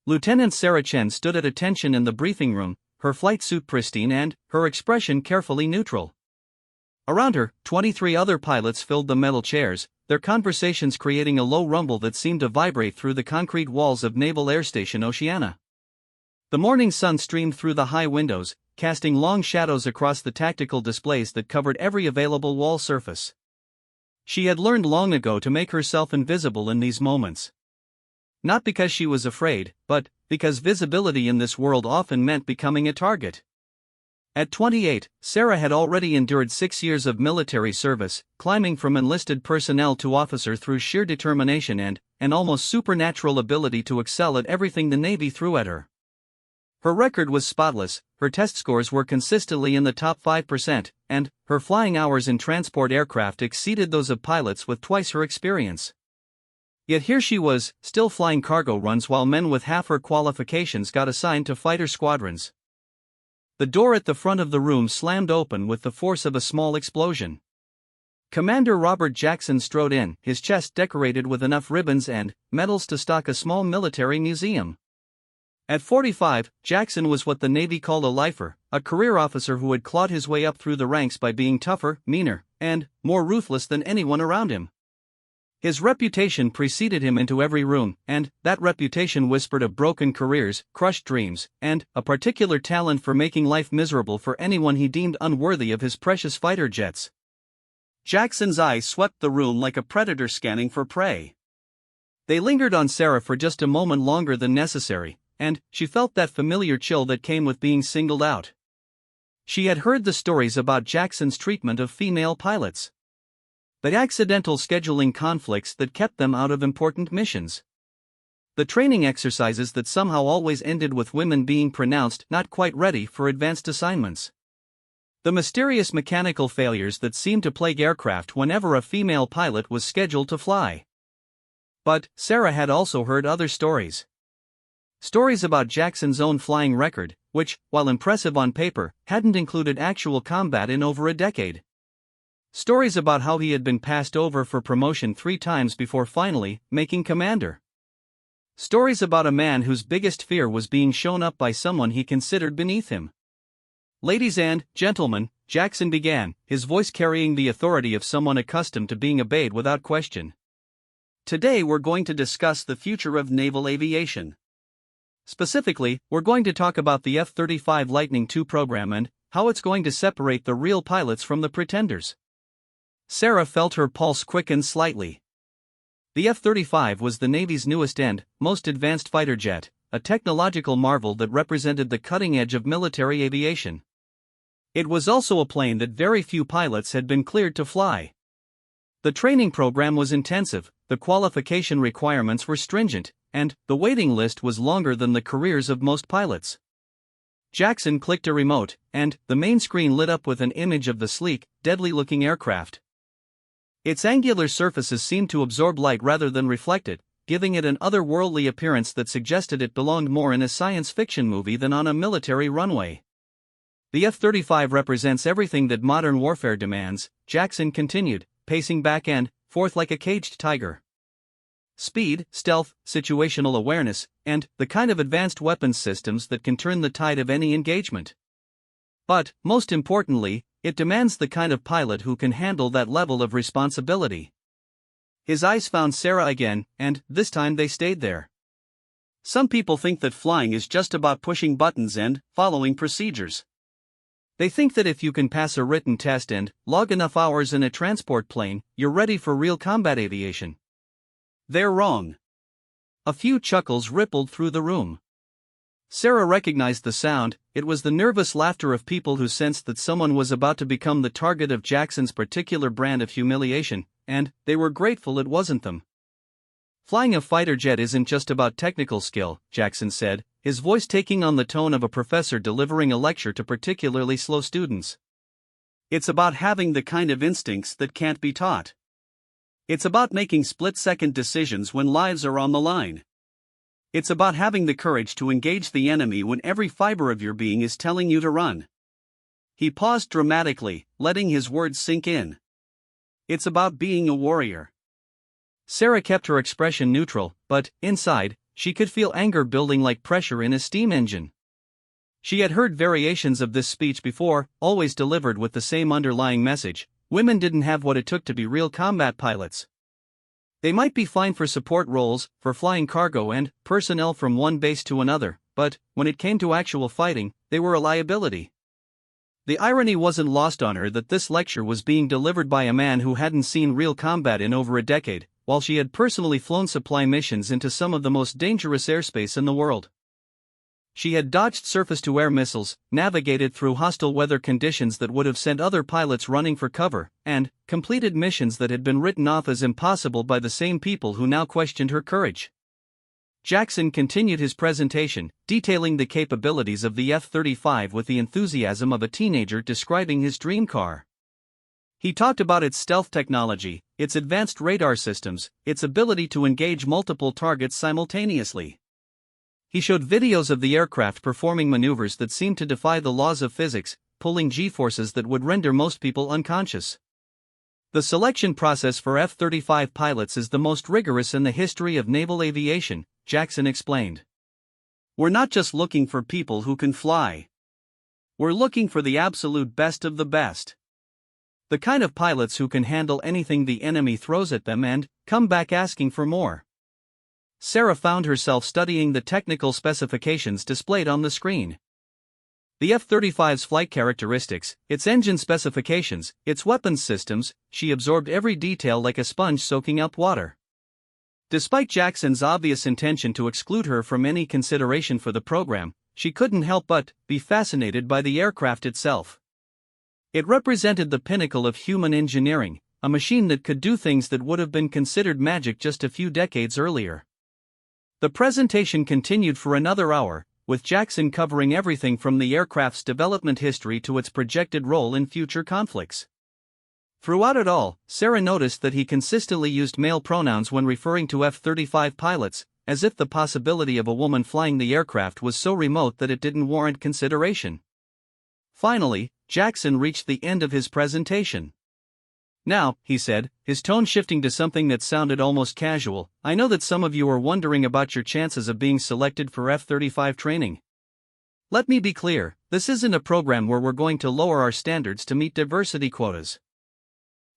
Lieutenant Sarah Chen stood at attention in the briefing room, her flight suit pristine and her expression carefully neutral. Around her, 23 other pilots filled the metal chairs, their conversations creating a low rumble that seemed to vibrate through the concrete walls of Naval Air Station Oceana. The morning sun streamed through the high windows, casting long shadows across the tactical displays that covered every available wall surface. She had learned long ago to make herself invisible in these moments. Not because she was afraid, but because visibility in this world often meant becoming a target. At 28, Sarah had already endured 6 years of military service, climbing from enlisted personnel to officer through sheer determination and an almost supernatural ability to excel at everything the Navy threw at her. Her record was spotless, her test scores were consistently in the top 5%, and her flying hours in transport aircraft exceeded those of pilots with twice her experience. Yet here she was, still flying cargo runs while men with half her qualifications got assigned to fighter squadrons. The door at the front of the room slammed open with the force of a small explosion. Commander Robert Jackson strode in, his chest decorated with enough ribbons and medals to stock a small military museum. At 45, Jackson was what the Navy called a lifer, a career officer who had clawed his way up through the ranks by being tougher, meaner, and more ruthless than anyone around him. His reputation preceded him into every room, and that reputation whispered of broken careers, crushed dreams, and a particular talent for making life miserable for anyone he deemed unworthy of his precious fighter jets. Jackson's eyes swept the room like a predator scanning for prey. They lingered on Sarah for just a moment longer than necessary, and she felt that familiar chill that came with being singled out. She had heard the stories about Jackson's treatment of female pilots. The accidental scheduling conflicts that kept them out of important missions. The training exercises that somehow always ended with women being pronounced not quite ready for advanced assignments. The mysterious mechanical failures that seemed to plague aircraft whenever a female pilot was scheduled to fly. But Sarah had also heard other stories. Stories about Jackson's own flying record, which, while impressive on paper, hadn't included actual combat in over a decade. Stories about how he had been passed over for promotion 3 times before finally making commander. Stories about a man whose biggest fear was being shown up by someone he considered beneath him. Ladies and gentlemen, Jackson began, his voice carrying the authority of someone accustomed to being obeyed without question. Today we're going to discuss the future of naval aviation. Specifically, we're going to talk about the F-35 Lightning II program and how it's going to separate the real pilots from the pretenders. Sarah felt her pulse quicken slightly. The F-35 was the Navy's newest and most advanced fighter jet, a technological marvel that represented the cutting edge of military aviation. It was also a plane that very few pilots had been cleared to fly. The training program was intensive, the qualification requirements were stringent, and the waiting list was longer than the careers of most pilots. Jackson clicked a remote, and the main screen lit up with an image of the sleek, deadly-looking aircraft. Its angular surfaces seemed to absorb light rather than reflect it, giving it an otherworldly appearance that suggested it belonged more in a science fiction movie than on a military runway. The F-35 represents everything that modern warfare demands, Jackson continued, pacing back and forth like a caged tiger. Speed, stealth, situational awareness, and the kind of advanced weapons systems that can turn the tide of any engagement. But, most importantly, it demands the kind of pilot who can handle that level of responsibility. His eyes found Sarah again, and this time they stayed there. Some people think that flying is just about pushing buttons and following procedures. They think that if you can pass a written test and log enough hours in a transport plane, you're ready for real combat aviation. They're wrong. A few chuckles rippled through the room. Sarah recognized the sound. It was the nervous laughter of people who sensed that someone was about to become the target of Jackson's particular brand of humiliation, and they were grateful it wasn't them. Flying a fighter jet isn't just about technical skill, Jackson said, his voice taking on the tone of a professor delivering a lecture to particularly slow students. It's about having the kind of instincts that can't be taught. It's about making split-second decisions when lives are on the line. It's about having the courage to engage the enemy when every fiber of your being is telling you to run. He paused dramatically, letting his words sink in. It's about being a warrior. Sarah kept her expression neutral, but, inside, she could feel anger building like pressure in a steam engine. She had heard variations of this speech before, always delivered with the same underlying message: women didn't have what it took to be real combat pilots. They might be fine for support roles, for flying cargo and personnel from one base to another, but when it came to actual fighting, they were a liability. The irony wasn't lost on her that this lecture was being delivered by a man who hadn't seen real combat in over a decade, while she had personally flown supply missions into some of the most dangerous airspace in the world. She had dodged surface-to-air missiles, navigated through hostile weather conditions that would have sent other pilots running for cover, and completed missions that had been written off as impossible by the same people who now questioned her courage. Jackson continued his presentation, detailing the capabilities of the F-35 with the enthusiasm of a teenager describing his dream car. He talked about its stealth technology, its advanced radar systems, its ability to engage multiple targets simultaneously. He showed videos of the aircraft performing maneuvers that seemed to defy the laws of physics, pulling G-forces that would render most people unconscious. The selection process for F-35 pilots is the most rigorous in the history of naval aviation, Jackson explained. We're not just looking for people who can fly. We're looking for the absolute best of the best. The kind of pilots who can handle anything the enemy throws at them and come back asking for more. Sarah found herself studying the technical specifications displayed on the screen. The F-35's flight characteristics, its engine specifications, its weapons systems, she absorbed every detail like a sponge soaking up water. Despite Jackson's obvious intention to exclude her from any consideration for the program, she couldn't help but be fascinated by the aircraft itself. It represented the pinnacle of human engineering, a machine that could do things that would have been considered magic just a few decades earlier. The presentation continued for another hour, with Jackson covering everything from the aircraft's development history to its projected role in future conflicts. Throughout it all, Sarah noticed that he consistently used male pronouns when referring to F-35 pilots, as if the possibility of a woman flying the aircraft was so remote that it didn't warrant consideration. Finally, Jackson reached the end of his presentation. Now, he said, his tone shifting to something that sounded almost casual, I know that some of you are wondering about your chances of being selected for F-35 training. Let me be clear, this isn't a program where we're going to lower our standards to meet diversity quotas.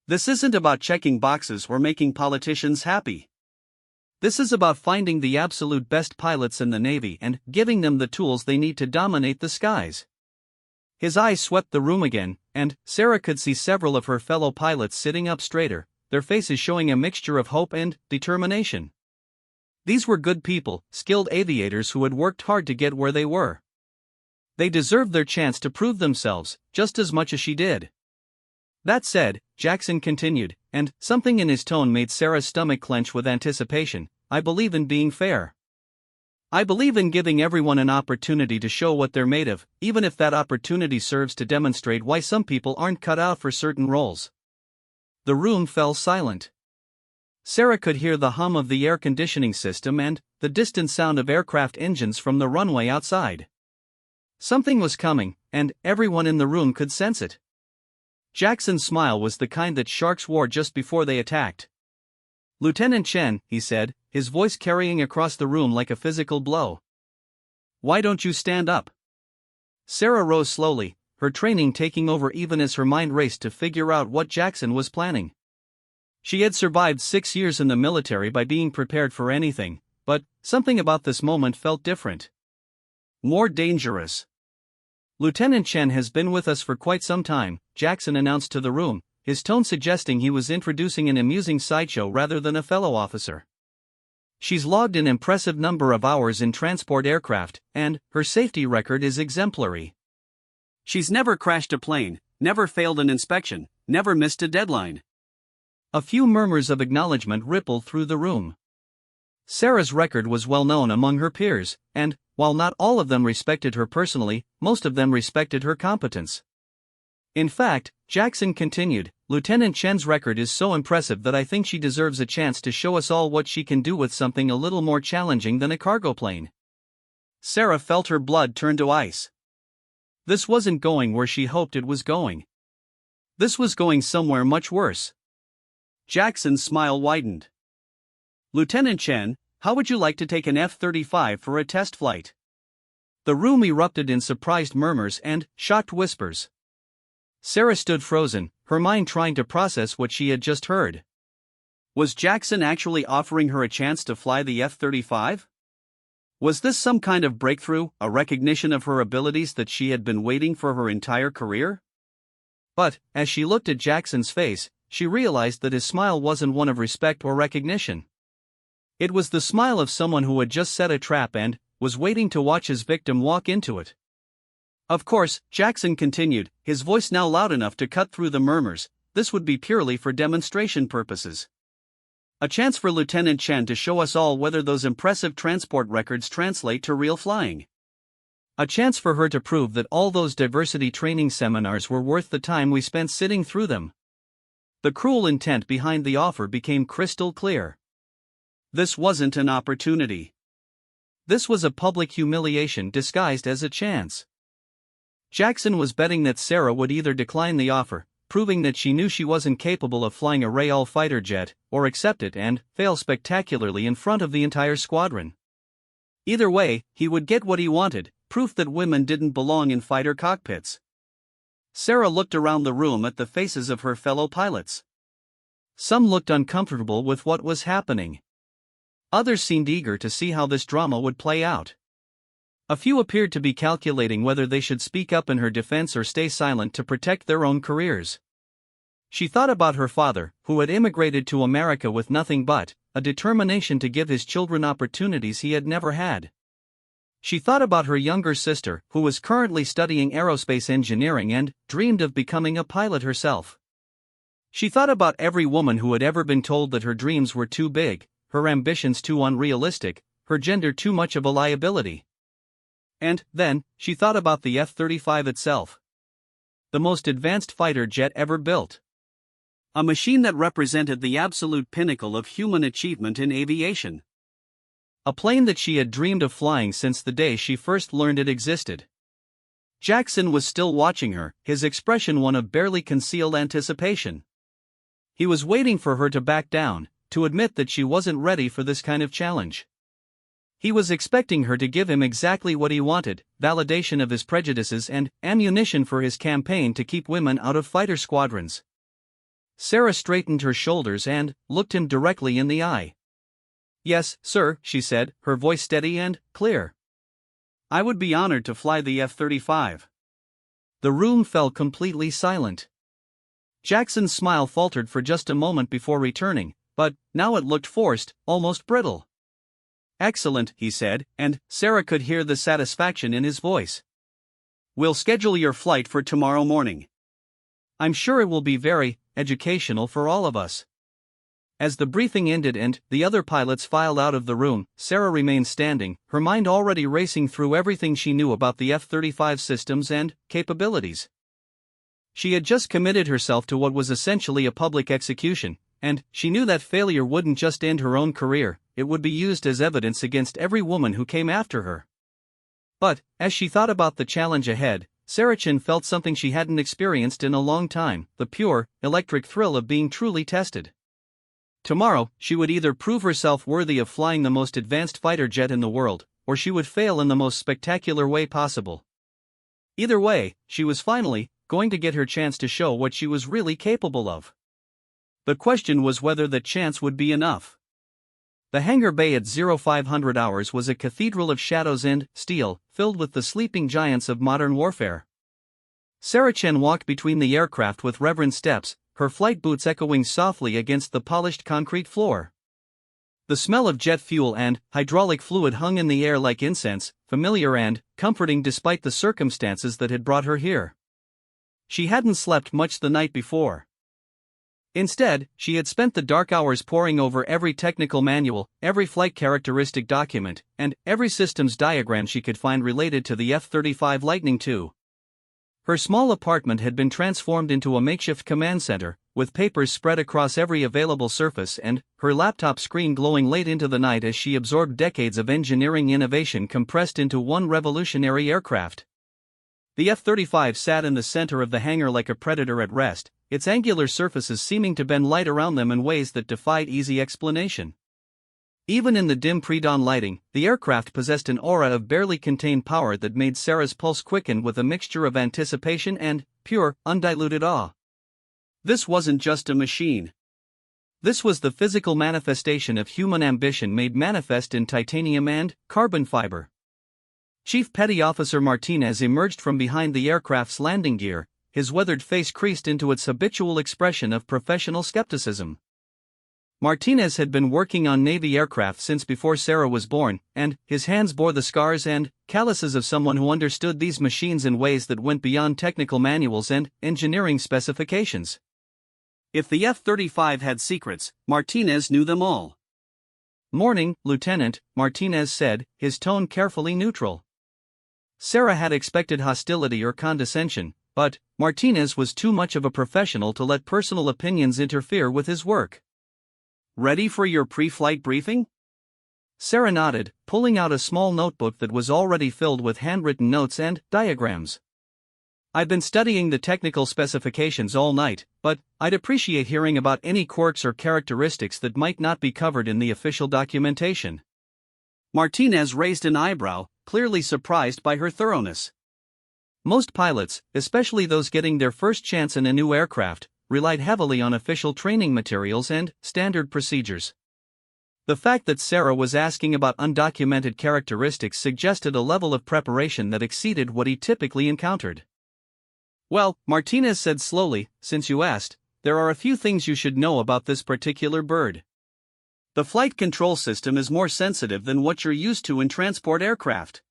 This isn't about checking boxes or making politicians happy. This is about finding the absolute best pilots in the Navy and giving them the tools they need to dominate the skies. His eyes swept the room again, and Sarah could see several of her fellow pilots sitting up straighter, their faces showing a mixture of hope and determination. These were good people, skilled aviators who had worked hard to get where they were. They deserved their chance to prove themselves, just as much as she did. That said, Jackson continued, and something in his tone made Sarah's stomach clench with anticipation, I believe in being fair. I believe in giving everyone an opportunity to show what they're made of, even if that opportunity serves to demonstrate why some people aren't cut out for certain roles. The room fell silent. Sarah could hear the hum of the air conditioning system and the distant sound of aircraft engines from the runway outside. Something was coming, and everyone in the room could sense it. Jackson's smile was the kind that sharks wore just before they attacked. Lieutenant Chen, he said, his voice carrying across the room like a physical blow. Why don't you stand up? Sarah rose slowly, her training taking over even as her mind raced to figure out what Jackson was planning. She had survived 6 years in the military by being prepared for anything, but something about this moment felt different. More dangerous. Lieutenant Chen has been with us for quite some time, Jackson announced to the room, his tone suggesting he was introducing an amusing sideshow rather than a fellow officer. She's logged an impressive number of hours in transport aircraft, and her safety record is exemplary. She's never crashed a plane, never failed an inspection, never missed a deadline. A few murmurs of acknowledgement rippled through the room. Sarah's record was well known among her peers, and, while not all of them respected her personally, most of them respected her competence. In fact, Jackson continued, Lieutenant Chen's record is so impressive that I think she deserves a chance to show us all what she can do with something a little more challenging than a cargo plane. Sarah felt her blood turn to ice. This wasn't going where she hoped it was going. This was going somewhere much worse. Jackson's smile widened. Lieutenant Chen, how would you like to take an F-35 for a test flight? The room erupted in surprised murmurs and shocked whispers. Sarah stood frozen, her mind trying to process what she had just heard. Was Jackson actually offering her a chance to fly the F-35? Was this some kind of breakthrough, a recognition of her abilities that she had been waiting for her entire career? But, as she looked at Jackson's face, she realized that his smile wasn't one of respect or recognition. It was the smile of someone who had just set a trap and was waiting to watch his victim walk into it. Of course, Jackson continued, his voice now loud enough to cut through the murmurs, this would be purely for demonstration purposes. A chance for Lieutenant Chen to show us all whether those impressive transport records translate to real flying. A chance for her to prove that all those diversity training seminars were worth the time we spent sitting through them. The cruel intent behind the offer became crystal clear. This wasn't an opportunity. This was a public humiliation disguised as a chance. Jackson was betting that Sarah would either decline the offer, proving that she knew she wasn't capable of flying a Rayal fighter jet, or accept it and fail spectacularly in front of the entire squadron. Either way, he would get what he wanted, proof that women didn't belong in fighter cockpits. Sarah looked around the room at the faces of her fellow pilots. Some looked uncomfortable with what was happening. Others seemed eager to see how this drama would play out. A few appeared to be calculating whether they should speak up in her defense or stay silent to protect their own careers. She thought about her father, who had immigrated to America with nothing but a determination to give his children opportunities he had never had. She thought about her younger sister, who was currently studying aerospace engineering and dreamed of becoming a pilot herself. She thought about every woman who had ever been told that her dreams were too big, her ambitions too unrealistic, her gender too much of a liability. And, then, she thought about the F-35 itself. The most advanced fighter jet ever built. A machine that represented the absolute pinnacle of human achievement in aviation. A plane that she had dreamed of flying since the day she first learned it existed. Jackson was still watching her, his expression one of barely concealed anticipation. He was waiting for her to back down, to admit that she wasn't ready for this kind of challenge. He was expecting her to give him exactly what he wanted, validation of his prejudices and ammunition for his campaign to keep women out of fighter squadrons. Sarah straightened her shoulders and looked him directly in the eye. "Yes, sir," she said, her voice steady and clear. "I would be honored to fly the F-35. The room fell completely silent. Jackson's smile faltered for just a moment before returning, but now it looked forced, almost brittle. "Excellent," he said, and Sarah could hear the satisfaction in his voice. "We'll schedule your flight for tomorrow morning. I'm sure it will be very educational for all of us." As the briefing ended and the other pilots filed out of the room, Sarah remained standing, her mind already racing through everything she knew about the F-35 systems and capabilities. She had just committed herself to what was essentially a public execution, and she knew that failure wouldn't just end her own career, it would be used as evidence against every woman who came after her. But, as she thought about the challenge ahead, Sarah Chin felt something she hadn't experienced in a long time, the pure, electric thrill of being truly tested. Tomorrow, she would either prove herself worthy of flying the most advanced fighter jet in the world, or she would fail in the most spectacular way possible. Either way, she was finally going to get her chance to show what she was really capable of. The question was whether that chance would be enough. The hangar bay at 0500 hours was a cathedral of shadows and steel, filled with the sleeping giants of modern warfare. Sarah Chen walked between the aircraft with reverent steps, her flight boots echoing softly against the polished concrete floor. The smell of jet fuel and hydraulic fluid hung in the air like incense, familiar and comforting despite the circumstances that had brought her here. She hadn't slept much the night before. Instead, she had spent the dark hours poring over every technical manual, every flight characteristic document, and every systems diagram she could find related to the F-35 Lightning II. Her small apartment had been transformed into a makeshift command center, with papers spread across every available surface and her laptop screen glowing late into the night as she absorbed decades of engineering innovation compressed into one revolutionary aircraft. The F-35 sat in the center of the hangar like a predator at rest, its angular surfaces seeming to bend light around them in ways that defied easy explanation. Even in the dim pre-dawn lighting, the aircraft possessed an aura of barely contained power that made Sarah's pulse quicken with a mixture of anticipation and pure, undiluted awe. This wasn't just a machine. This was the physical manifestation of human ambition made manifest in titanium and carbon fiber. Chief Petty Officer Martinez emerged from behind the aircraft's landing gear, his weathered face creased into its habitual expression of professional skepticism. Martinez had been working on Navy aircraft since before Sarah was born, and his hands bore the scars and calluses of someone who understood these machines in ways that went beyond technical manuals and engineering specifications. If the F-35 had secrets, Martinez knew them all. "Morning, Lieutenant," Martinez said, his tone carefully neutral. Sarah had expected hostility or condescension, but Martinez was too much of a professional to let personal opinions interfere with his work. "Ready for your pre-flight briefing?" Sarah nodded, pulling out a small notebook that was already filled with handwritten notes and diagrams. "I've been studying the technical specifications all night, but I'd appreciate hearing about any quirks or characteristics that might not be covered in the official documentation." Martinez raised an eyebrow, clearly surprised by her thoroughness. Most pilots, especially those getting their first chance in a new aircraft, relied heavily on official training materials and standard procedures. The fact that Sarah was asking about undocumented characteristics suggested a level of preparation that exceeded what he typically encountered. "Well," Martinez said slowly, "since you asked, there are a few things you should know about this particular bird. The flight control system is more sensitive than what you're used to in transport aircraft.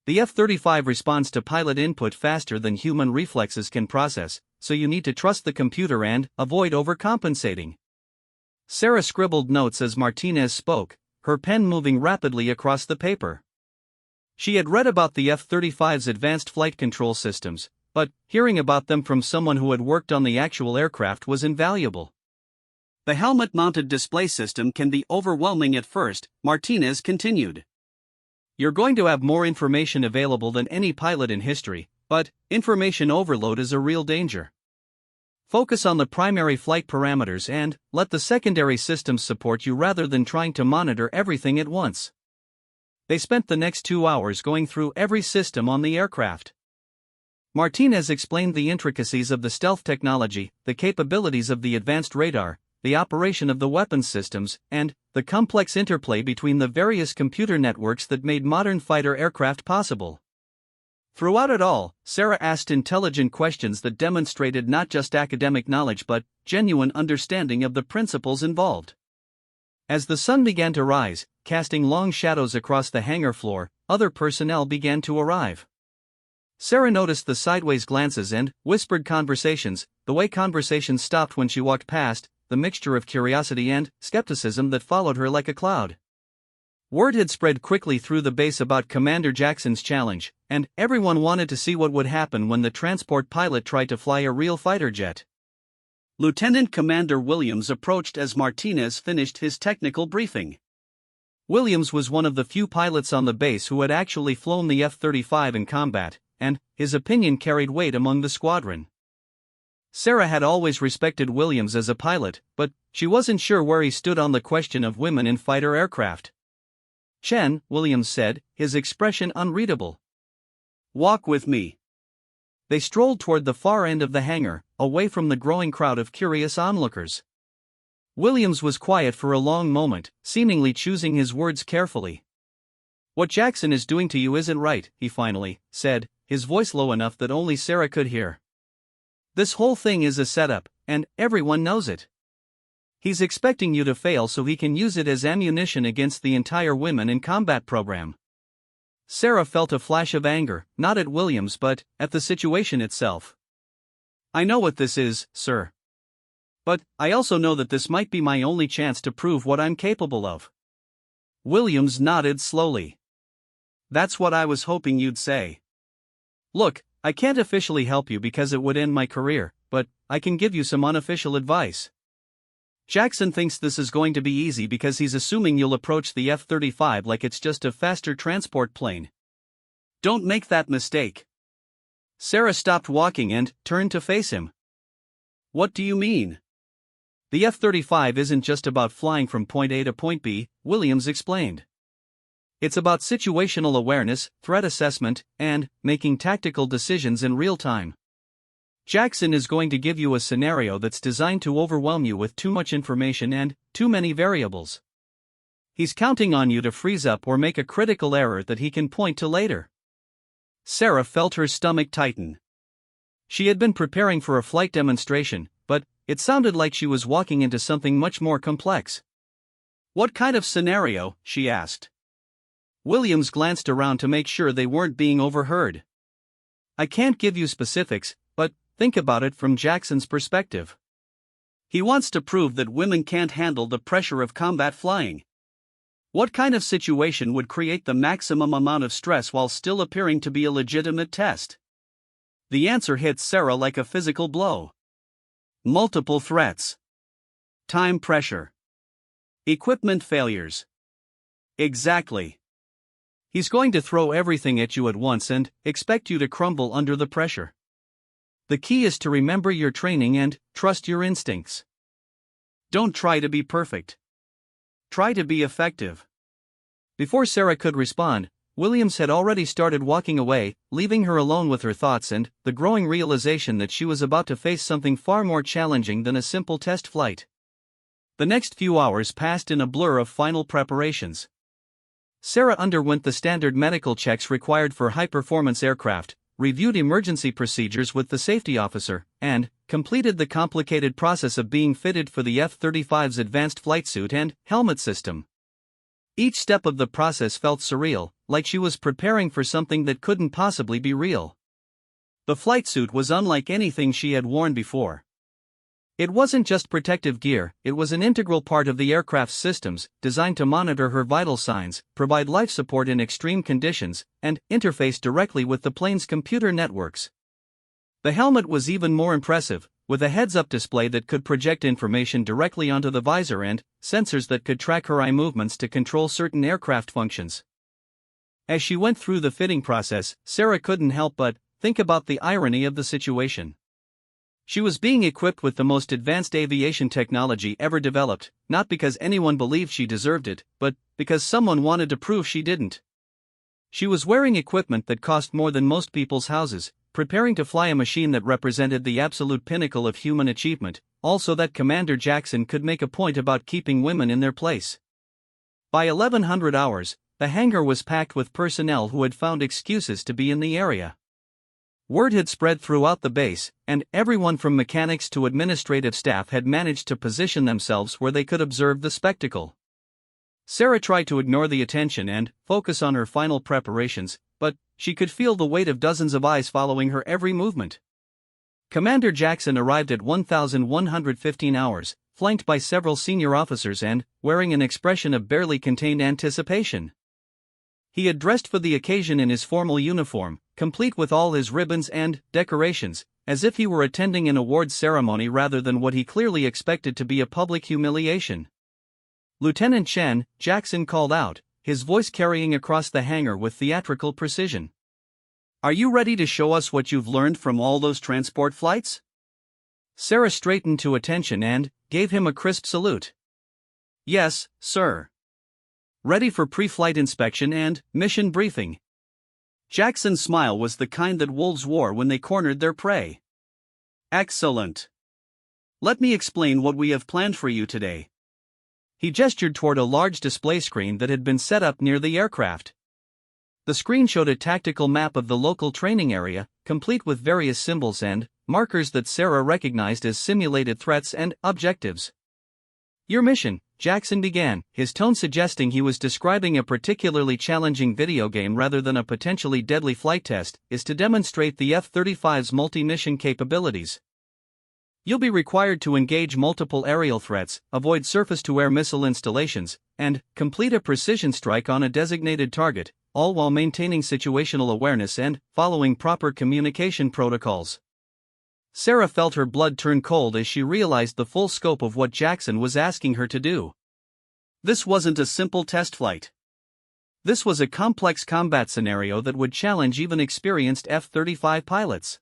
The F-35 responds to pilot input faster than human reflexes can process, so you need to trust the computer and avoid overcompensating." Sarah scribbled notes as Martinez spoke, her pen moving rapidly across the paper. She had read about the F-35's advanced flight control systems, but hearing about them from someone who had worked on the actual aircraft was invaluable. "The helmet-mounted display system can be overwhelming at first," Martinez continued. "You're going to have more information available than any pilot in history, but information overload is a real danger. Focus on the primary flight parameters and let the secondary systems support you rather than trying to monitor everything at once." They spent the next 2 hours going through every system on the aircraft. Martinez explained the intricacies of the stealth technology, the capabilities of the advanced radar, the operation of the weapons systems, and the complex interplay between the various computer networks that made modern fighter aircraft possible. Throughout it all, Sarah asked intelligent questions that demonstrated not just academic knowledge but genuine understanding of the principles involved. As the sun began to rise, casting long shadows across the hangar floor, other personnel began to arrive. Sarah noticed the sideways glances and whispered conversations, the way conversations stopped when she walked past, the mixture of curiosity and skepticism that followed her like a cloud. Word had spread quickly through the base about Commander Jackson's challenge, and everyone wanted to see what would happen when the transport pilot tried to fly a real fighter jet. Lieutenant Commander Williams approached as Martinez finished his technical briefing. Williams was one of the few pilots on the base who had actually flown the F-35 in combat, and his opinion carried weight among the squadron. Sarah had always respected Williams as a pilot, but she wasn't sure where he stood on the question of women in fighter aircraft. "Chen," Williams said, his expression unreadable. "Walk with me." They strolled toward the far end of the hangar, away from the growing crowd of curious onlookers. Williams was quiet for a long moment, seemingly choosing his words carefully. "What Jackson is doing to you isn't right," he finally said, his voice low enough that only Sarah could hear. "This whole thing is a setup, and everyone knows it. He's expecting you to fail so he can use it as ammunition against the entire women in combat program." Sarah felt a flash of anger, not at Williams but at the situation itself. "I know what this is, sir. But I also know that this might be my only chance to prove what I'm capable of." Williams nodded slowly. "That's what I was hoping you'd say. Look, I can't officially help you because it would end my career, but I can give you some unofficial advice. Jackson thinks this is going to be easy because he's assuming you'll approach the F-35 like it's just a faster transport plane. Don't make that mistake." Sarah stopped walking and turned to face him. "What do you mean?" The F-35 isn't just about flying from point A to point B, Williams explained. It's about situational awareness, threat assessment, and making tactical decisions in real time. Jackson is going to give you a scenario that's designed to overwhelm you with too much information and too many variables. He's counting on you to freeze up or make a critical error that he can point to later. Sarah felt her stomach tighten. She had been preparing for a flight demonstration, but it sounded like she was walking into something much more complex. "What kind of scenario?" she asked. Williams glanced around to make sure they weren't being overheard. "I can't give you specifics, but think about it from Jackson's perspective. He wants to prove that women can't handle the pressure of combat flying. What kind of situation would create the maximum amount of stress while still appearing to be a legitimate test?" The answer hit Sarah like a physical blow. Multiple threats. Time pressure. Equipment failures. Exactly. He's going to throw everything at you at once and expect you to crumble under the pressure. The key is to remember your training and trust your instincts. Don't try to be perfect. Try to be effective. Before Sarah could respond, Williams had already started walking away, leaving her alone with her thoughts and the growing realization that she was about to face something far more challenging than a simple test flight. The next few hours passed in a blur of final preparations. Sarah underwent the standard medical checks required for high-performance aircraft, reviewed emergency procedures with the safety officer, and completed the complicated process of being fitted for the F-35's advanced flight suit and helmet system. Each step of the process felt surreal, like she was preparing for something that couldn't possibly be real. The flight suit was unlike anything she had worn before. It wasn't just protective gear, it was an integral part of the aircraft's systems, designed to monitor her vital signs, provide life support in extreme conditions, and interface directly with the plane's computer networks. The helmet was even more impressive, with a heads-up display that could project information directly onto the visor and sensors that could track her eye movements to control certain aircraft functions. As she went through the fitting process, Sarah couldn't help but think about the irony of the situation. She was being equipped with the most advanced aviation technology ever developed, not because anyone believed she deserved it, but because someone wanted to prove she didn't. She was wearing equipment that cost more than most people's houses, preparing to fly a machine that represented the absolute pinnacle of human achievement, also that Commander Jackson could make a point about keeping women in their place. By 1100 hours, the hangar was packed with personnel who had found excuses to be in the area. Word had spread throughout the base, and everyone from mechanics to administrative staff had managed to position themselves where they could observe the spectacle. Sarah tried to ignore the attention and focus on her final preparations, but she could feel the weight of dozens of eyes following her every movement. Commander Jackson arrived at 1115 hours, flanked by several senior officers and wearing an expression of barely contained anticipation. He had dressed for the occasion in his formal uniform, complete with all his ribbons and decorations, as if he were attending an awards ceremony rather than what he clearly expected to be a public humiliation. "Lieutenant Chen," Jackson called out, his voice carrying across the hangar with theatrical precision. "Are you ready to show us what you've learned from all those transport flights?" Sarah straightened to attention and gave him a crisp salute. "Yes, sir. Ready for pre-flight inspection and mission briefing." Jackson's smile was the kind that wolves wore when they cornered their prey. "Excellent. Let me explain what we have planned for you today." He gestured toward a large display screen that had been set up near the aircraft. The screen showed a tactical map of the local training area, complete with various symbols and markers that Sarah recognized as simulated threats and objectives. "Your mission," Jackson began, his tone suggesting he was describing a particularly challenging video game rather than a potentially deadly flight test, "is to demonstrate the F-35's multi-mission capabilities. You'll be required to engage multiple aerial threats, avoid surface-to-air missile installations, and complete a precision strike on a designated target, all while maintaining situational awareness and following proper communication protocols." Sarah felt her blood turn cold as she realized the full scope of what Jackson was asking her to do. This wasn't a simple test flight. This was a complex combat scenario that would challenge even experienced F-35 pilots.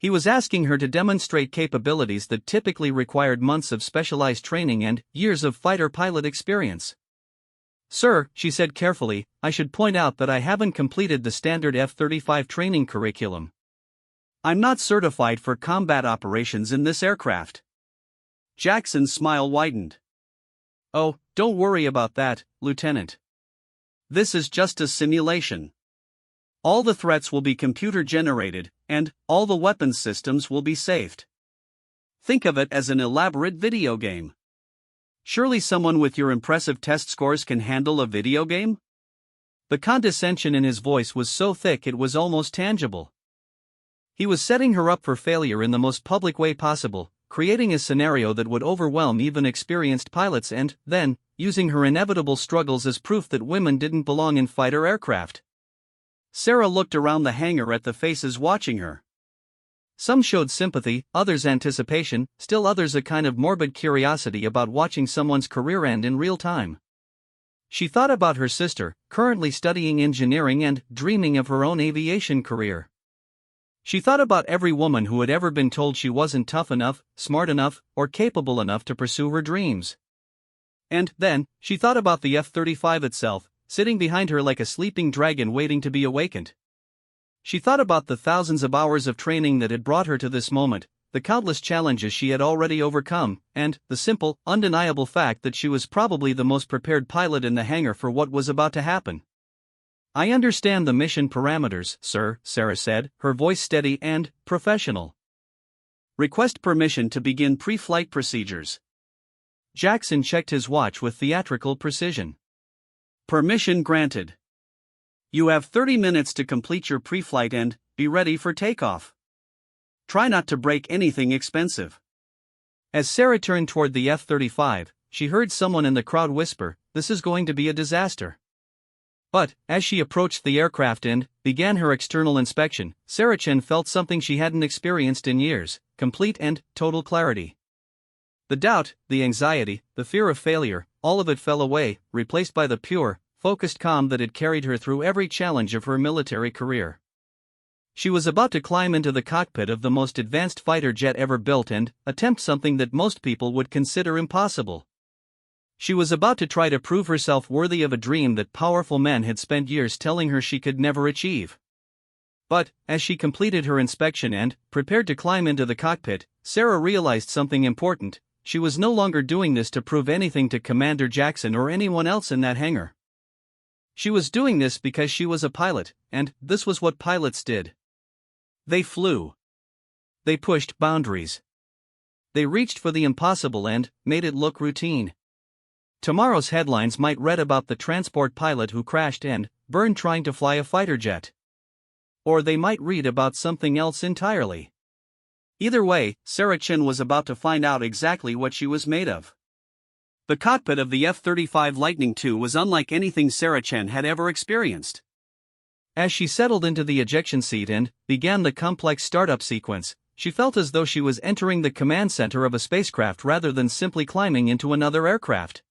He was asking her to demonstrate capabilities that typically required months of specialized training and years of fighter pilot experience. "Sir," she said carefully, "I should point out that I haven't completed the standard F-35 training curriculum. I'm not certified for combat operations in this aircraft." Jackson's smile widened. "Oh, don't worry about that, Lieutenant. This is just a simulation. All the threats will be computer-generated, and all the weapons systems will be saved. Think of it as an elaborate video game. Surely someone with your impressive test scores can handle a video game?" The condescension in his voice was so thick it was almost tangible. He was setting her up for failure in the most public way possible, creating a scenario that would overwhelm even experienced pilots and, then, using her inevitable struggles as proof that women didn't belong in fighter aircraft. Sarah looked around the hangar at the faces watching her. Some showed sympathy, others anticipation, still others a kind of morbid curiosity about watching someone's career end in real time. She thought about her sister, currently studying engineering and dreaming of her own aviation career. She thought about every woman who had ever been told she wasn't tough enough, smart enough, or capable enough to pursue her dreams. And, then, she thought about the F-35 itself, sitting behind her like a sleeping dragon waiting to be awakened. She thought about the thousands of hours of training that had brought her to this moment, the countless challenges she had already overcome, and the simple, undeniable fact that she was probably the most prepared pilot in the hangar for what was about to happen. "I understand the mission parameters, sir," Sarah said, her voice steady and professional. "Request permission to begin pre-flight procedures." Jackson checked his watch with theatrical precision. "Permission granted. You have 30 minutes to complete your pre-flight and be ready for takeoff. Try not to break anything expensive." As Sarah turned toward the F-35, she heard someone in the crowd whisper, "This is going to be a disaster." But, as she approached the aircraft and began her external inspection, Sarah Chen felt something she hadn't experienced in years: complete and total clarity. The doubt, the anxiety, the fear of failure, all of it fell away, replaced by the pure, focused calm that had carried her through every challenge of her military career. She was about to climb into the cockpit of the most advanced fighter jet ever built and attempt something that most people would consider impossible. She was about to try to prove herself worthy of a dream that powerful men had spent years telling her she could never achieve. But, as she completed her inspection and prepared to climb into the cockpit, Sarah realized something important: she was no longer doing this to prove anything to Commander Jackson or anyone else in that hangar. She was doing this because she was a pilot, and this was what pilots did. They flew. They pushed boundaries. They reached for the impossible and made it look routine. Tomorrow's headlines might read about the transport pilot who crashed and burned trying to fly a fighter jet. Or they might read about something else entirely. Either way, Sarah Chen was about to find out exactly what she was made of. The cockpit of the F-35 Lightning II was unlike anything Sarah Chen had ever experienced. As she settled into the ejection seat and began the complex startup sequence, she felt as though she was entering the command center of a spacecraft rather than simply climbing into another aircraft.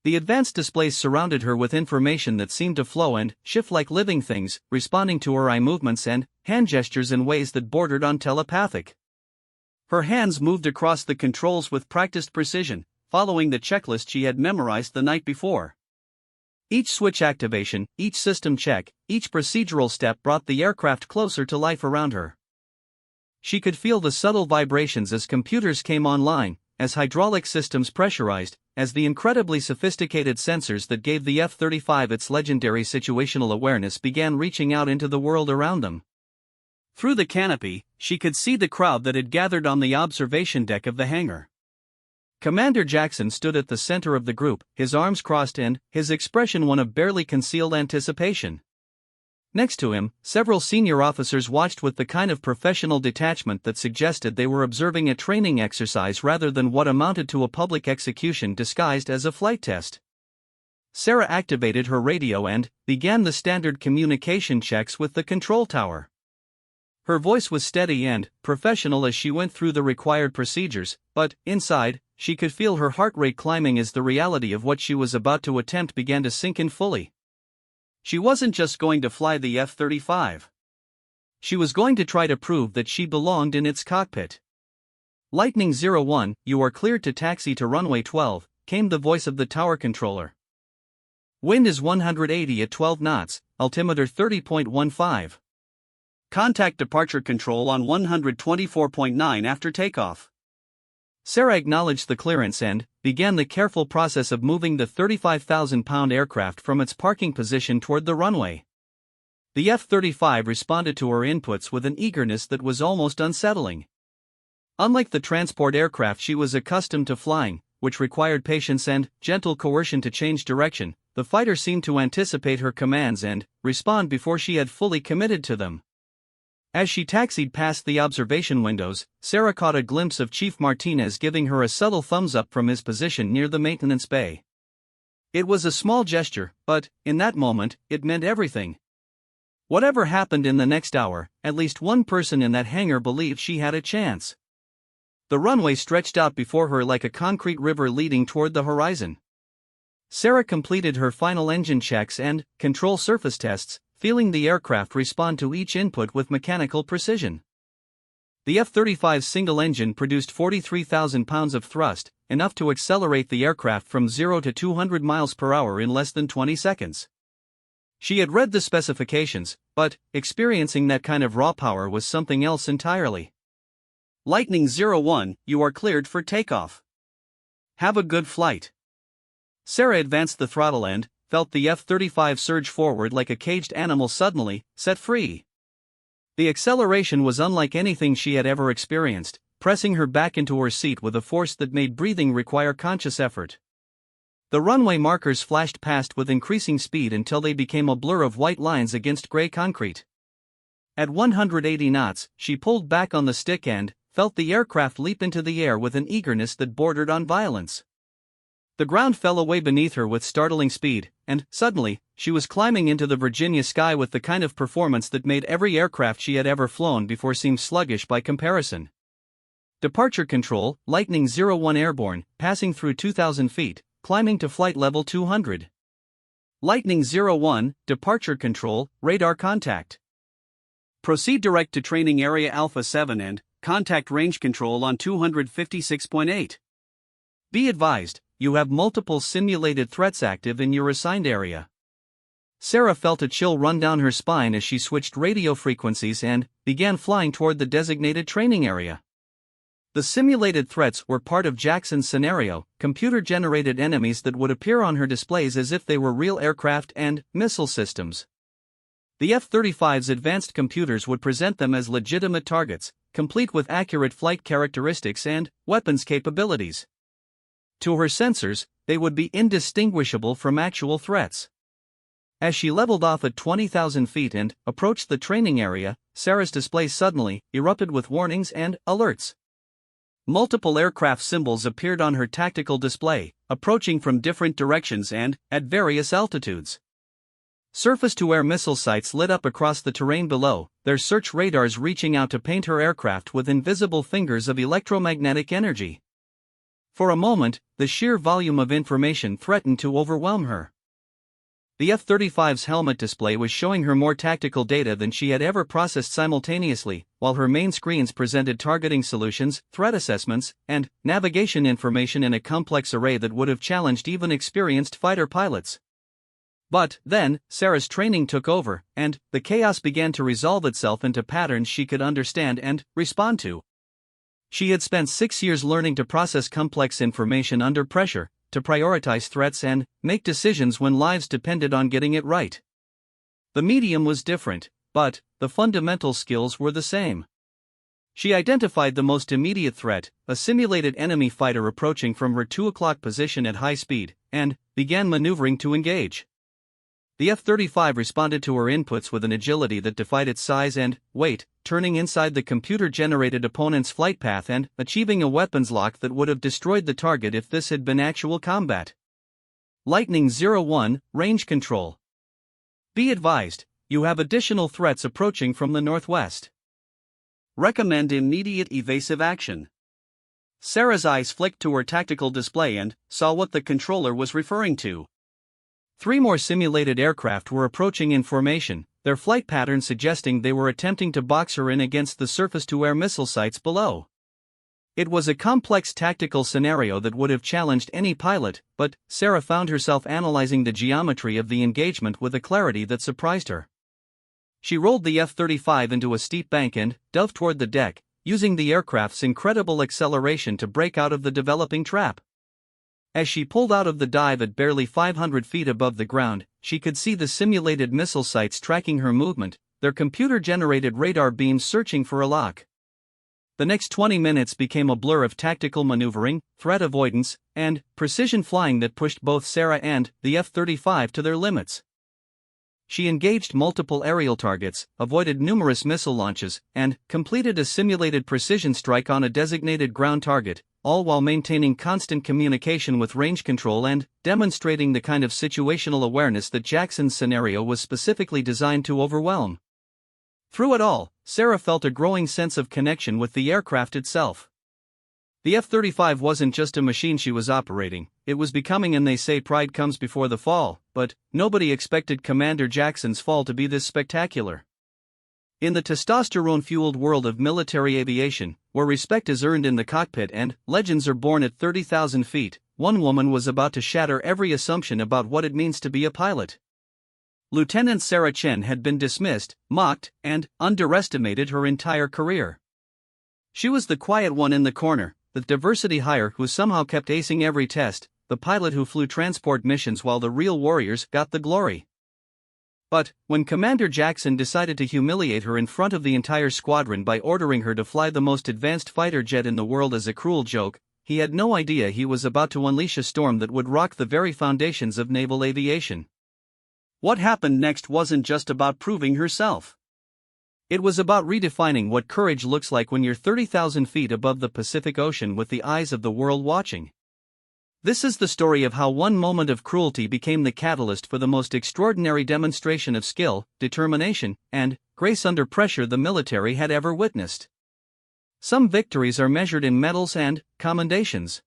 The advanced displays surrounded her with information that seemed to flow and shift like living things, responding to her eye movements and hand gestures in ways that bordered on telepathic. Her hands moved across the controls with practiced precision, following the checklist she had memorized the night before. Each switch activation, each system check, each procedural step brought the aircraft closer to life around her. She could feel the subtle vibrations as computers came online, as hydraulic systems pressurized, as the incredibly sophisticated sensors that gave the F-35 its legendary situational awareness began reaching out into the world around them. Through the canopy, she could see the crowd that had gathered on the observation deck of the hangar. Commander Jackson stood at the center of the group, his arms crossed and his expression one of barely concealed anticipation. Next to him, several senior officers watched with the kind of professional detachment that suggested they were observing a training exercise rather than what amounted to a public execution disguised as a flight test. Sarah activated her radio and began the standard communication checks with the control tower. Her voice was steady and professional as she went through the required procedures, but, inside, she could feel her heart rate climbing as the reality of what she was about to attempt began to sink in fully. She wasn't just going to fly the F-35. She was going to try to prove that she belonged in its cockpit. Lightning 01, you are cleared to taxi to runway 12, came the voice of the tower controller. Wind is 180 at 12 knots, altimeter 30.15. Contact departure control on 124.9 after takeoff. Sarah acknowledged the clearance and began the careful process of moving the 35,000-pound aircraft from its parking position toward the runway. The F-35 responded to her inputs with an eagerness that was almost unsettling. Unlike the transport aircraft she was accustomed to flying, which required patience and gentle coercion to change direction, the fighter seemed to anticipate her commands and respond before she had fully committed to them. As she taxied past the observation windows, Sarah caught a glimpse of Chief Martinez giving her a subtle thumbs-up from his position near the maintenance bay. It was a small gesture, but, in that moment, it meant everything. Whatever happened in the next hour, at least one person in that hangar believed she had a chance. The runway stretched out before her like a concrete river leading toward the horizon. Sarah completed her final engine checks and control surface tests, feeling the aircraft respond to each input with mechanical precision. The F-35's single engine produced 43,000 pounds of thrust, enough to accelerate the aircraft from 0 to 200 miles per hour in less than 20 seconds. She had read the specifications, but experiencing that kind of raw power was something else entirely. Lightning 01, you are cleared for takeoff. Have a good flight. Sarah advanced the throttle and felt the F-35 surge forward like a caged animal suddenly set free. The acceleration was unlike anything she had ever experienced, pressing her back into her seat with a force that made breathing require conscious effort. The runway markers flashed past with increasing speed until they became a blur of white lines against gray concrete. At 180 knots, she pulled back on the stick and felt the aircraft leap into the air with an eagerness that bordered on violence. The ground fell away beneath her with startling speed, and, suddenly, she was climbing into the Virginia sky with the kind of performance that made every aircraft she had ever flown before seem sluggish by comparison. Departure control, Lightning 01 airborne, passing through 2,000 feet, climbing to flight level 200. Lightning 01, departure control, radar contact. Proceed direct to training area Alpha 7 and contact range control on 256.8. Be advised, you have multiple simulated threats active in your assigned area. Sarah felt a chill run down her spine as she switched radio frequencies and began flying toward the designated training area. The simulated threats were part of Jackson's scenario, computer-generated enemies that would appear on her displays as if they were real aircraft and missile systems. The F-35's advanced computers would present them as legitimate targets, complete with accurate flight characteristics and weapons capabilities. To her sensors, they would be indistinguishable from actual threats. As she leveled off at 20,000 feet and approached the training area, Sarah's display suddenly erupted with warnings and alerts. Multiple aircraft symbols appeared on her tactical display, approaching from different directions and at various altitudes. Surface-to-air missile sites lit up across the terrain below, their search radars reaching out to paint her aircraft with invisible fingers of electromagnetic energy. For a moment, the sheer volume of information threatened to overwhelm her. The F-35's helmet display was showing her more tactical data than she had ever processed simultaneously, while her main screens presented targeting solutions, threat assessments, and navigation information in a complex array that would have challenged even experienced fighter pilots. But, then, Sarah's training took over, and the chaos began to resolve itself into patterns she could understand and respond to. She had spent 6 years learning to process complex information under pressure, to prioritize threats and make decisions when lives depended on getting it right. The medium was different, but the fundamental skills were the same. She identified the most immediate threat, a simulated enemy fighter approaching from her 2 o'clock position at high speed, and began maneuvering to engage. The F-35 responded to her inputs with an agility that defied its size and weight, turning inside the computer-generated opponent's flight path and achieving a weapons lock that would have destroyed the target if this had been actual combat. Lightning 01, range control. Be advised, you have additional threats approaching from the northwest. Recommend immediate evasive action. Sarah's eyes flicked to her tactical display and saw what the controller was referring to. 3 more simulated aircraft were approaching in formation, their flight pattern suggesting they were attempting to box her in against the surface-to-air missile sites below. It was a complex tactical scenario that would have challenged any pilot, but Sarah found herself analyzing the geometry of the engagement with a clarity that surprised her. She rolled the F-35 into a steep bank and dove toward the deck, using the aircraft's incredible acceleration to break out of the developing trap. As she pulled out of the dive at barely 500 feet above the ground, she could see the simulated missile sites tracking her movement, their computer-generated radar beams searching for a lock. The next 20 minutes became a blur of tactical maneuvering, threat avoidance, and precision flying that pushed both Sarah and the F-35 to their limits. She engaged multiple aerial targets, avoided numerous missile launches, and completed a simulated precision strike on a designated ground target, all while maintaining constant communication with range control and demonstrating the kind of situational awareness that Jackson's scenario was specifically designed to overwhelm. Through it all, Sarah felt a growing sense of connection with the aircraft itself. The F-35 wasn't just a machine she was operating, it was becoming, and they say pride comes before the fall, but nobody expected Commander Jackson's fall to be this spectacular. In the testosterone-fueled world of military aviation, where respect is earned in the cockpit and legends are born at 30,000 feet, one woman was about to shatter every assumption about what it means to be a pilot. Lieutenant Sarah Chen had been dismissed, mocked, and underestimated her entire career. She was the quiet one in the corner, the diversity hire who somehow kept acing every test, the pilot who flew transport missions while the real warriors got the glory. But when Commander Jackson decided to humiliate her in front of the entire squadron by ordering her to fly the most advanced fighter jet in the world as a cruel joke, he had no idea he was about to unleash a storm that would rock the very foundations of naval aviation. What happened next wasn't just about proving herself. It was about redefining what courage looks like when you're 30,000 feet above the Pacific Ocean with the eyes of the world watching. This is the story of how one moment of cruelty became the catalyst for the most extraordinary demonstration of skill, determination, and grace under pressure the military had ever witnessed. Some victories are measured in medals and commendations.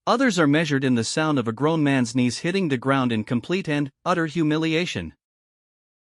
Others are measured in the sound of a grown man's knees hitting the ground in complete and utter humiliation.